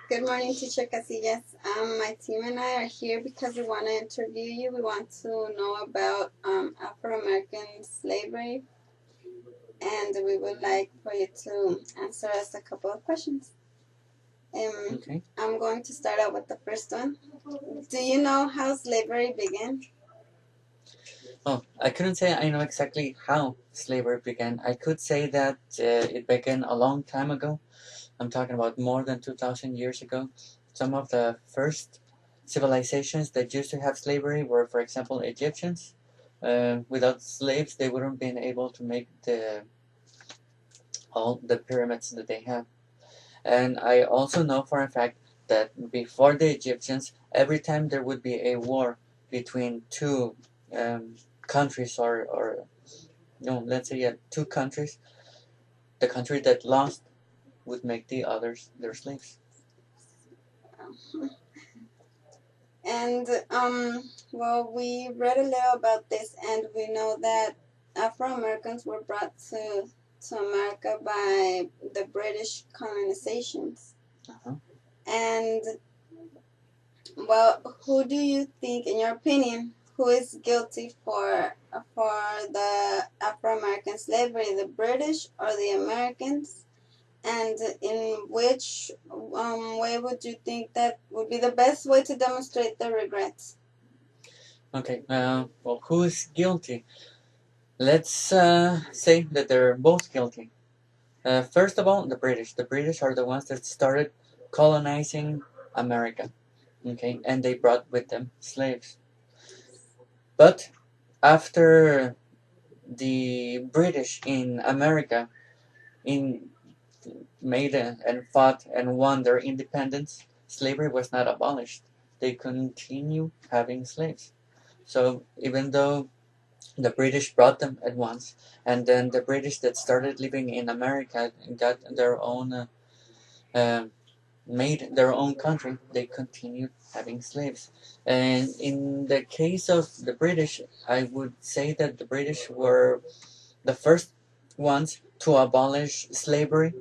Good morning, Teacher Casillas. My team and I are here because we want to interview you. We want to know about Afro-American slavery, and we would like for you to answer us a couple of questions. Okay. I'm going to start out with the first one. Do you know how slavery began? Well, I couldn't say I know exactly how slavery began. I could say that it began a long time ago. I'm talking about more than 2,000 years ago. Some of the first civilizations that used to have slavery were, for example, Egyptians. Without slaves, they wouldn't have been able to make all the pyramids that they have. And I also know for a fact that before the Egyptians, every time there would be a war between two countries, or no, let's say two countries, the country that lost would make the others their slaves. And well, we read a little about this, and we know that Afro-Americans were brought to America by the British colonizations. Uh-huh. And well, who do you think, in your opinion, who is guilty for the Afro-American slavery, the British or the Americans? And in which way would you think that would be the best way to demonstrate the regrets? Okay. Well, who is guilty? Let's say that they're both guilty. First of all, the British. The British are the ones that started colonizing America. Okay, and they brought with them slaves. But after the British in America in made and fought and won their independence, slavery was not abolished. They continue having slaves. So even though the British brought them at once, and then the British that started living in America got their own, uh, made their own country, they continued having slaves. And in the case of the British, I would say that the British were the first ones to abolish slavery,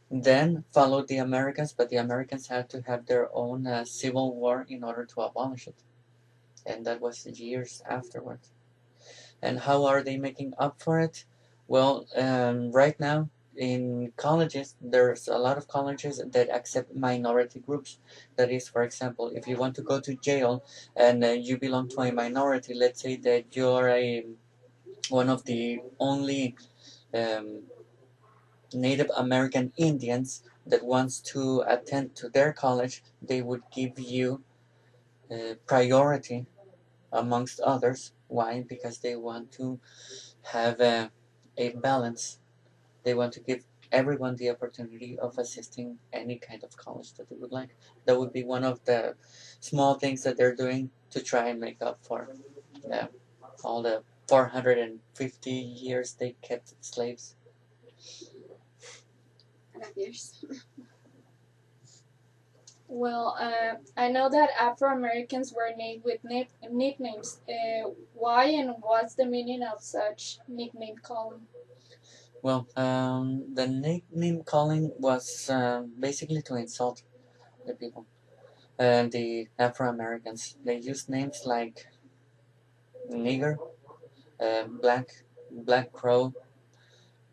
then followed the Americans, but the Americans had to have their own civil war in order to abolish it. And that was years afterwards. And how are they making up for it? Well, right now in colleges, there's a lot of colleges that accept minority groups. That is, for example, if you want to go to jail and you belong to a minority, let's say that you're one of the only um, Native American Indians that wants to attend to their college, they would give you priority amongst others. Why? Because they want to have a balance. They want to give everyone the opportunity of assisting any kind of college that they would like. That would be one of the small things that they're doing to try and make up for uh, all the 450 years they kept slaves. Years. Well, I know that Afro Americans were named with nicknames. Why and what's the meaning of such nickname calling? Well, the nickname calling was basically to insult the people. And the Afro Americans, they used names like nigger, black crow,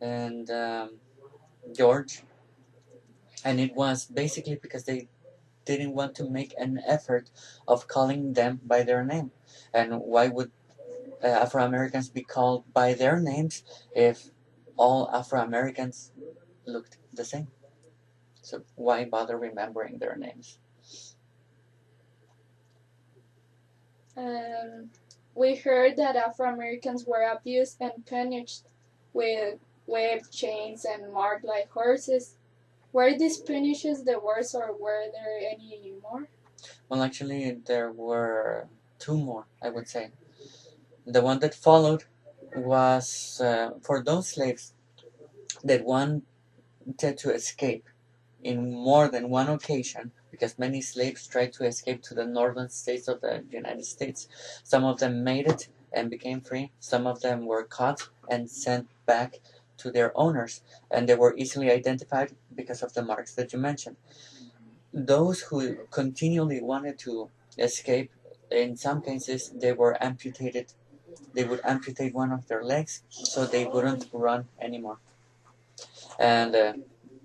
and George. And it was basically because they didn't want to make an effort of calling them by their name. And why would Afro Americans be called by their names if all Afro Americans looked the same? So why bother remembering their names? Um, we heard that Afro Americans were abused and punished with whip chains and marked like horses. Were these punishes the worst, or were there any more? Well, actually, there were two more, I would say. The one that followed was for those slaves that wanted to escape in more than one occasion, because many slaves tried to escape to the northern states of the United States. Some of them made it and became free. Some of them were caught and sent back to their owners, and they were easily identified because of the marks that you mentioned. those who continually wanted to escape, in some cases, they were amputated. They would amputate one of their legs so they wouldn't run anymore. And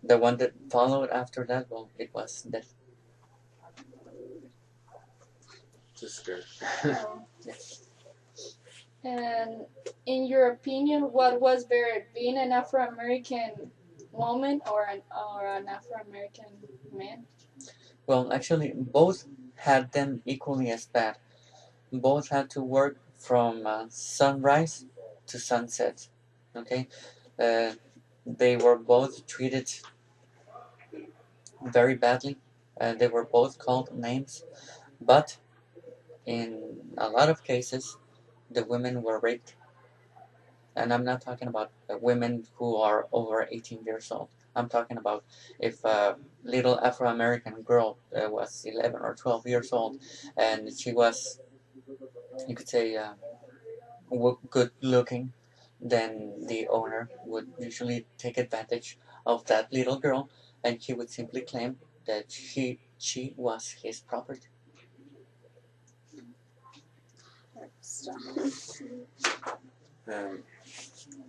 the one that followed after that, well, it was death. Too scared. Oh. Yes. And in your opinion, what was better, being an Afro-American woman or an Afro-American man? Well, actually, both had them equally as bad. Both had to work from sunrise to sunset. Okay, uh, they were both treated very badly. They were both called names, but in a lot of cases, the women were raped. And I'm not talking about women who are over 18 years old. I'm talking about if a little Afro American girl was 11 or 12 years old and she was, you could say, good looking, then the owner would usually take advantage of that little girl and he would simply claim that she was his property. So, Um,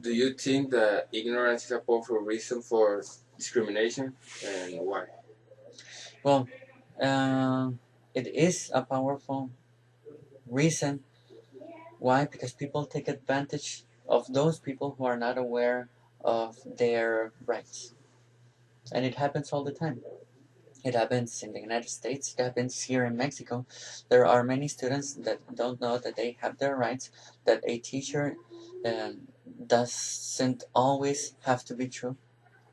do you think that ignorance is a powerful reason for discrimination, and why? Well, it is a powerful reason. Why? Because people take advantage of those people who are not aware of their rights. And it happens all the time. It happens in the United States, it happens here in Mexico. There are many students that don't know that they have their rights, that a teacher uh, doesn't always have to be true,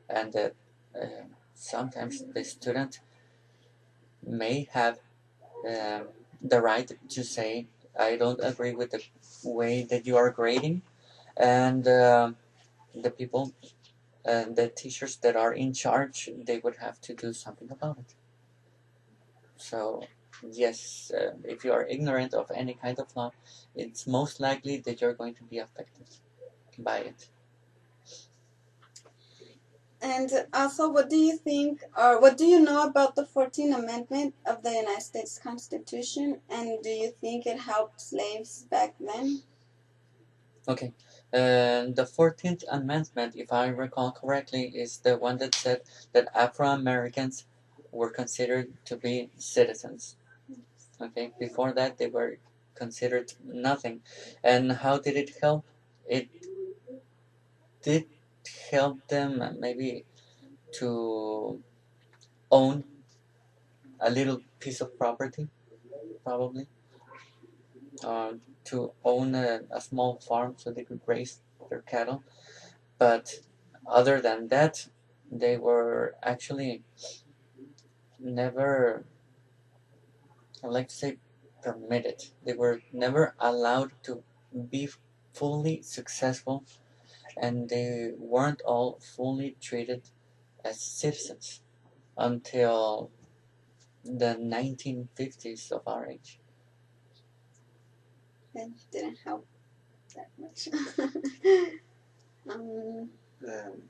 and that sometimes the student may have the right to say, I don't agree with the way that you are grading, and the people, the teachers that are in charge, they would have to do something about it. So, yes, if you are ignorant of any kind of law, it's most likely that you're going to be affected by it. and also, what do you think, or what do you know about the 14th Amendment of the United States Constitution, and do you think it helped slaves back then? Okay. The 14th Amendment, if I recall correctly, is the one that said that Afro Americans were considered to be citizens. Okay. Before that, they were considered nothing. And how did it help? It did help them maybe to own a little piece of property, probably, to own a small farm so they could raise their cattle. But other than that, they were actually never, I like to say, permitted. They were never allowed to be fully successful, and they weren't all fully treated as citizens until the 1950s of our age. It didn't help that much. um, Um,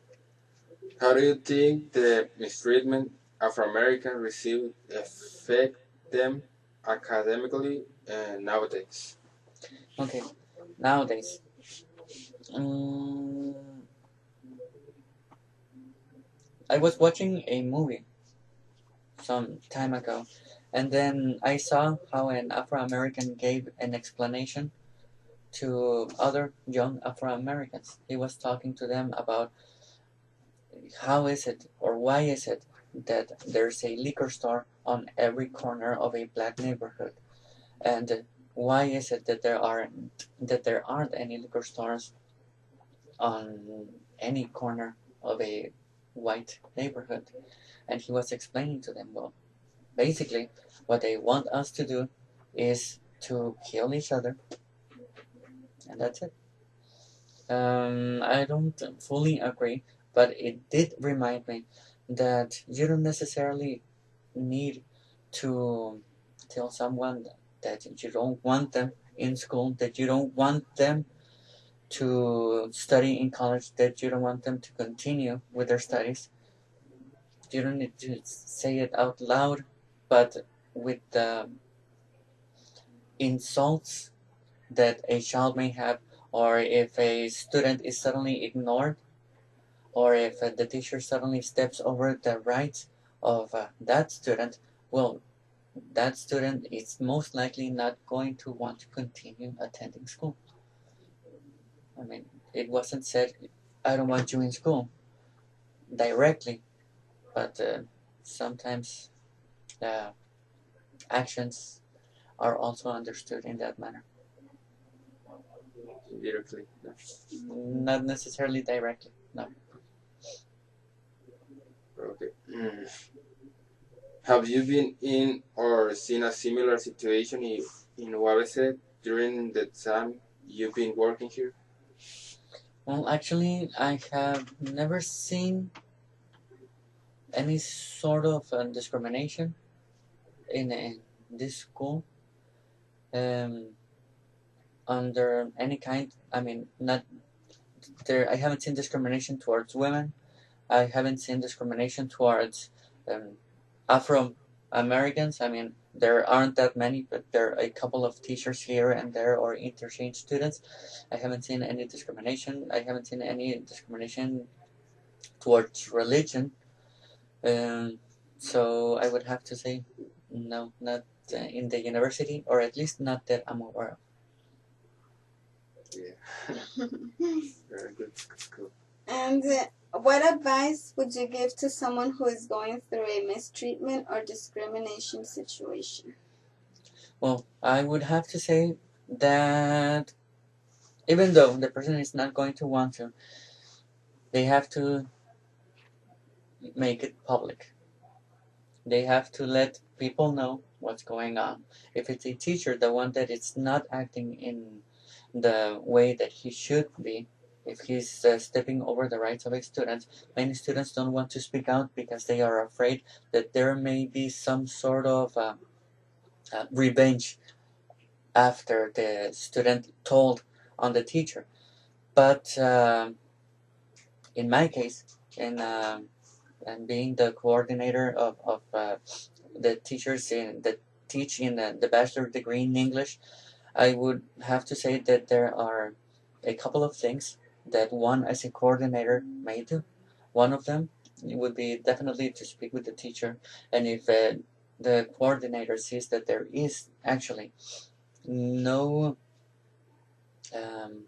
how do you think the mistreatment Afro Americans receive affect them academically nowadays? Okay, nowadays, um, I was watching a movie some time ago, and then I saw how an Afro American gave an explanation to other young Afro Americans. He was talking to them about how is it or why is it that there's a liquor store on every corner of a black neighborhood, and why is it that there aren't any liquor stores on any corner of a white neighborhood. And he was explaining to them, well, basically, what they want us to do is to kill each other, and that's it. I don't fully agree, but it did remind me that you don't necessarily need to tell someone that you don't want them in school, that you don't want them to study in college, that you don't want them to continue with their studies. You don't need to say it out loud, but with the insults that a child may have, or if a student is suddenly ignored, or if the teacher suddenly steps over the rights of that student, well, that student is most likely not going to want to continue attending school. I mean, it wasn't said, I don't want you in school directly, but sometimes actions are also understood in that manner. Directly. No. Not necessarily directly, no. Okay. Have you been in or seen a similar situation in Wabese during the time you've been working here? Well, actually, I have never seen any sort of discrimination in this school under any kind. I mean, not there. I haven't seen discrimination towards women. I haven't seen discrimination towards Afro Americans. I mean, there aren't that many, but there are a couple of teachers here and there or interchange students. I haven't seen any discrimination. I haven't seen any discrimination towards religion. Um, so I would have to say no, not in the university, or at least not that I'm aware of. Yeah. Very good. Cool. And what advice would you give to someone who is going through a mistreatment or discrimination situation? Well, I would have to say that even though the person is not going to want to, they have to make it public. They have to let people know what's going on. If it's a teacher, the one that is not acting in the way that he should be, if he's stepping over the rights of a student, many students don't want to speak out because they are afraid that there may be some sort of revenge after the student told on the teacher. But in my case, in and being the coordinator of the teachers in that teach in the bachelor degree in English, I would have to say that there are a couple of things that one as a coordinator may do. One of them would be definitely to speak with the teacher, and if the coordinator sees that there is actually no um,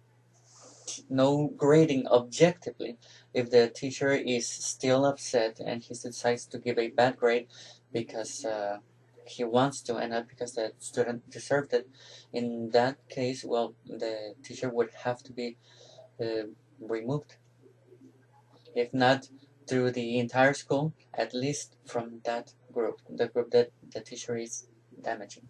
no grading objectively, if the teacher is still upset and he decides to give a bad grade because he wants to and not because the student deserved it, in that case, well, the teacher would have to be uh, removed. If not through the entire school, at least from that group, the group that the teacher is damaging.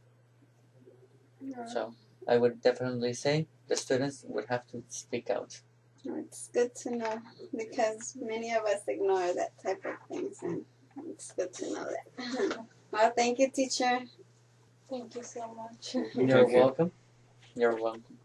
So I would definitely say the students would have to speak out. It's good to know because many of us ignore that type of things, and it's good to know that. Well, thank you, teacher. Thank you so much. You're Thank you. welcome. You're welcome.